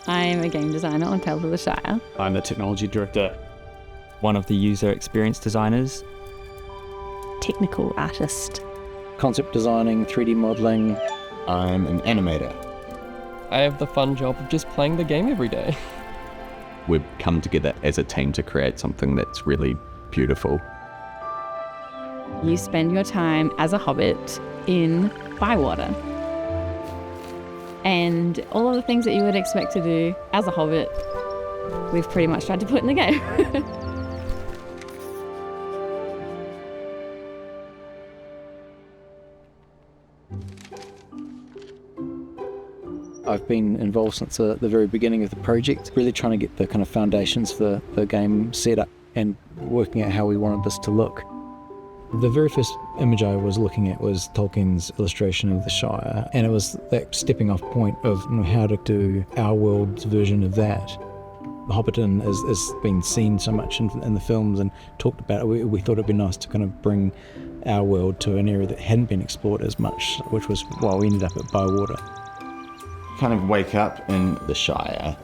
I'm a game designer on Tales of the Shire. I'm the technology director. One of the user experience designers. Technical artist. Concept designing, 3D modelling. I'm an animator. I have the fun job of just playing the game every day. We've come together as a team to create something that's really beautiful. You spend your time as a hobbit in Bywater. And all of the things that you would expect to do as a hobbit, we've pretty much tried to put in the game. I've been involved since the very beginning of the project, really trying to get the kind of foundations for the game set up and working out how we wanted this to look. The very first image I was looking at was Tolkien's illustration of the Shire, and it was that stepping off point of how to do our world's version of that. The Hobbiton has been seen so much in the films and talked about it. We thought it'd be nice to kind of bring our world to an area that hadn't been explored as much, which was why we ended up at Bywater. Kind of wake up in the Shire,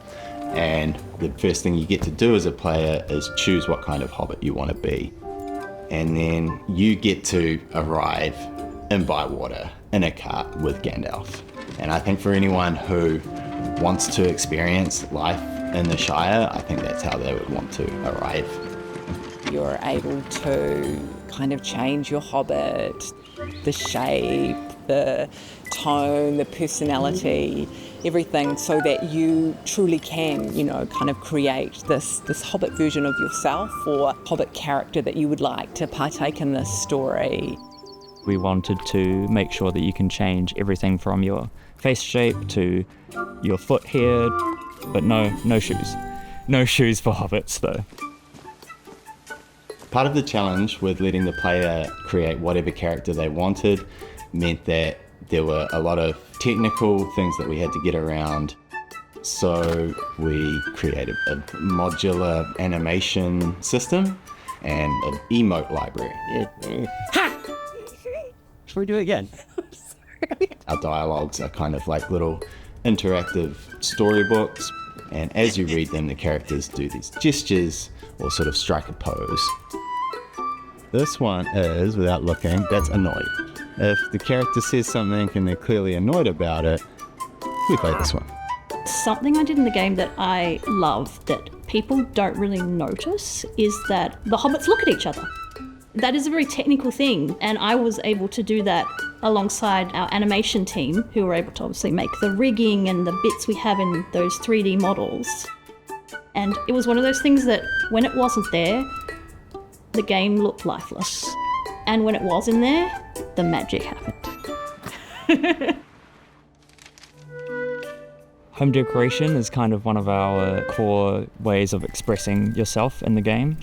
and the first thing you get to do as a player is choose what kind of hobbit you want to be. And then you get to arrive in Bywater in a cart with Gandalf. And I think for anyone who wants to experience life in the Shire, I think that's how they would want to arrive. You're able to kind of change your hobbit, the shape, the tone, the personality, everything, so that you truly can, kind of create this hobbit version of yourself or hobbit character that you would like to partake in this story. We wanted to make sure that you can change everything from your face shape to your foot hair, but no shoes. No shoes for hobbits though. Part of the challenge with letting the player create whatever character they wanted meant that there were a lot of technical things that we had to get around. So we created a modular animation system and an emote library. Ha! Should we do it again? Our dialogues are kind of like little interactive storybooks, and as you read them, the characters do these gestures or sort of strike a pose. This one is, without looking, that's annoyed. If the character says something and they're clearly annoyed about it, we play this one. Something I did in the game that I love that people don't really notice is that the hobbits look at each other. That is a very technical thing, and I was able to do that alongside our animation team, who were able to obviously make the rigging and the bits we have in those 3D models. And it was one of those things that when it wasn't there, the game looked lifeless. And when it was in there, the magic happened. Home decoration is kind of one of our core ways of expressing yourself in the game.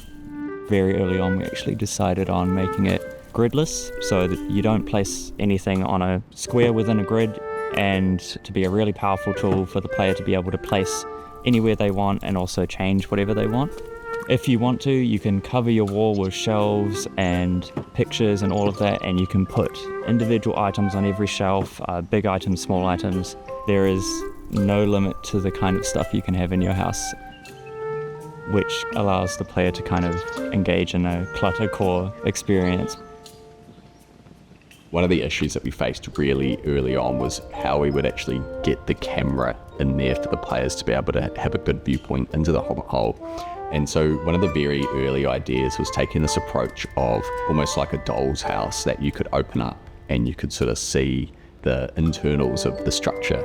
Very early on, we actually decided on making it gridless, so that you don't place anything on a square within a grid, and to be a really powerful tool for the player to be able to place anywhere they want and also change whatever they want. If you want to, you can cover your wall with shelves and pictures and all of that, and you can put individual items on every shelf, big items, small items. There is no limit to the kind of stuff you can have in your house, which allows the player to kind of engage in a cluttercore experience. One of the issues that we faced really early on was how we would actually get the camera in there for the players to be able to have a good viewpoint into the hobbit hole. And so one of the very early ideas was taking this approach of almost like a doll's house that you could open up and you could sort of see the internals of the structure.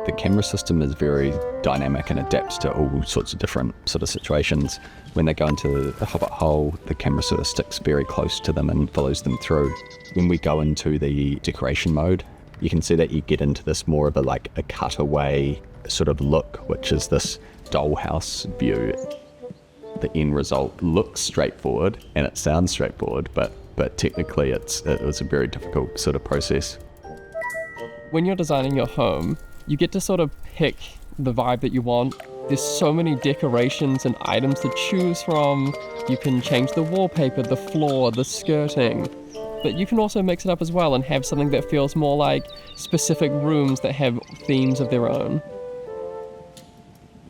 The camera system is very dynamic and adapts to all sorts of different sort of situations. When they go into the hobbit hole, the camera sort of sticks very close to them and follows them through. When we go into the decoration mode, you can see that you get into this more of a cutaway sort of look, which is this dollhouse view. The end result looks straightforward and it sounds straightforward, but technically it was a very difficult sort of process. When you're designing your home, you get to sort of pick the vibe that you want. There's so many decorations and items to choose from. You can change the wallpaper, the floor, the skirting. But you can also mix it up as well and have something that feels more like specific rooms that have themes of their own.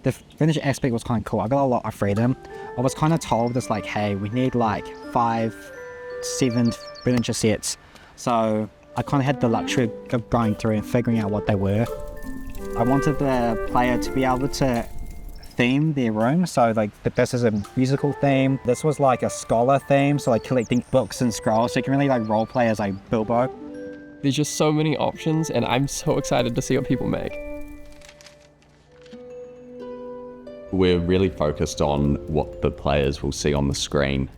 the furniture aspect was kind of cool. I got a lot of freedom. I was kind of told this like, hey, we need like 5-7 furniture sets. So I kind of had the luxury of going through and figuring out what they were. I wanted the player to be able to theme their room. So like this is a musical theme. This was like a scholar theme. So like collecting books and scrolls. So you can really like role play as like Bilbo. There's just so many options, and I'm so excited to see what people make. We're really focused on what the players will see on the screen.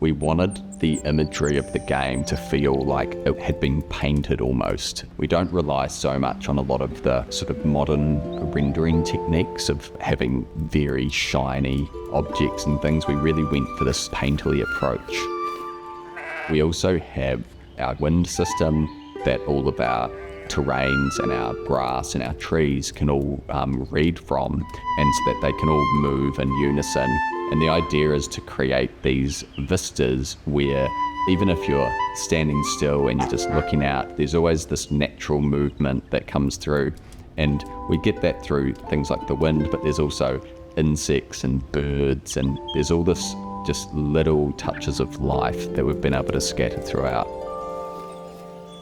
We wanted the imagery of the game to feel like it had been painted almost. We don't rely so much on a lot of the sort of modern rendering techniques of having very shiny objects and things. We really went for this painterly approach. We also have our wind system that all of our terrains and our grass and our trees can all read from, and so that they can all move in unison. And the idea is to create these vistas where even if you're standing still and you're just looking out, there's always this natural movement that comes through. And we get that through things like the wind, but there's also insects and birds, and there's all this just little touches of life that we've been able to scatter throughout.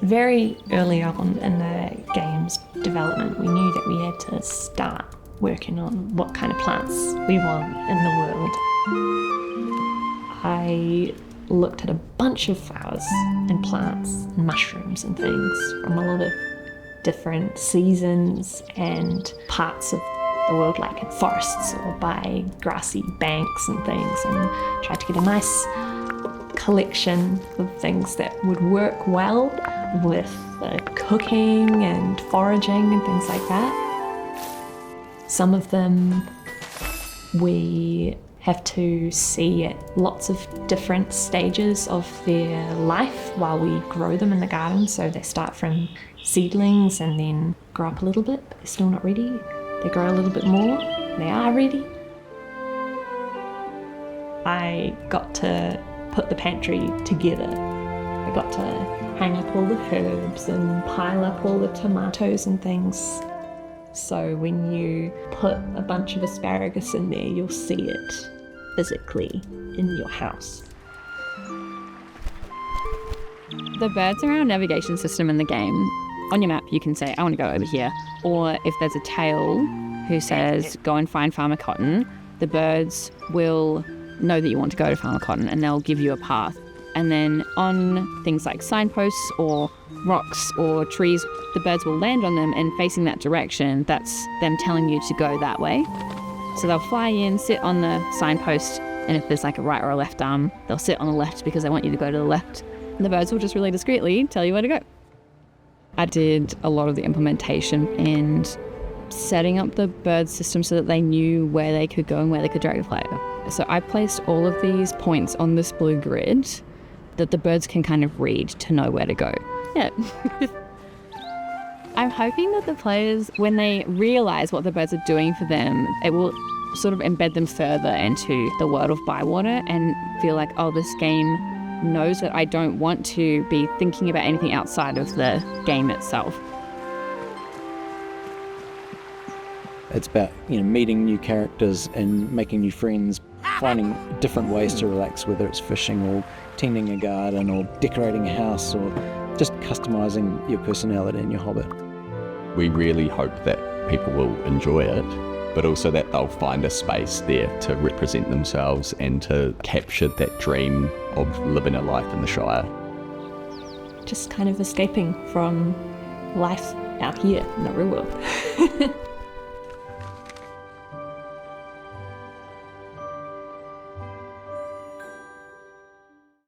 Very early on in the game's development, we knew that we had to start working on what kind of plants we want in the world. I looked at a bunch of flowers and plants and mushrooms and things from a lot of different seasons and parts of the world, like in forests or by grassy banks and things, and tried to get a nice collection of things that would work well with cooking and foraging and things like that. Some of them we have to see at lots of different stages of their life while we grow them in the garden. So they start from seedlings and then grow up a little bit, but they're still not ready. They grow a little bit more, they are ready. I got to put the pantry together. I got to hang up all the herbs and pile up all the tomatoes and things. So when you put a bunch of asparagus in there, you'll see it physically in your house. The birds are our navigation system in the game. On your map, you can say, I want to go over here. Or if there's a tail who says, go and find Farmer Cotton, the birds will know that you want to go to Farmer Cotton and they'll give you a path. And then on things like signposts or rocks or trees, the birds will land on them, and facing that direction, that's them telling you to go that way. So they'll fly in, sit on the signpost, and if there's like a right or a left arm, they'll sit on the left because they want you to go to the left. And the birds will just really discreetly tell you where to go. I did a lot of the implementation and setting up the bird system so that they knew where they could go and where they could drag the player. So I placed all of these points on this blue grid that the birds can kind of read to know where to go. Yeah. I'm hoping that the players, when they realise what the birds are doing for them, it will sort of embed them further into the world of Bywater and feel like, oh, this game knows that I don't want to be thinking about anything outside of the game itself. It's about, meeting new characters and making new friends, finding different ways to relax, whether it's fishing or tending a garden or decorating a house or just customising your personality and your hobbit. We really hope that people will enjoy it, but also that they'll find a space there to represent themselves and to capture that dream of living a life in the Shire. Just kind of escaping from life out here in the real world.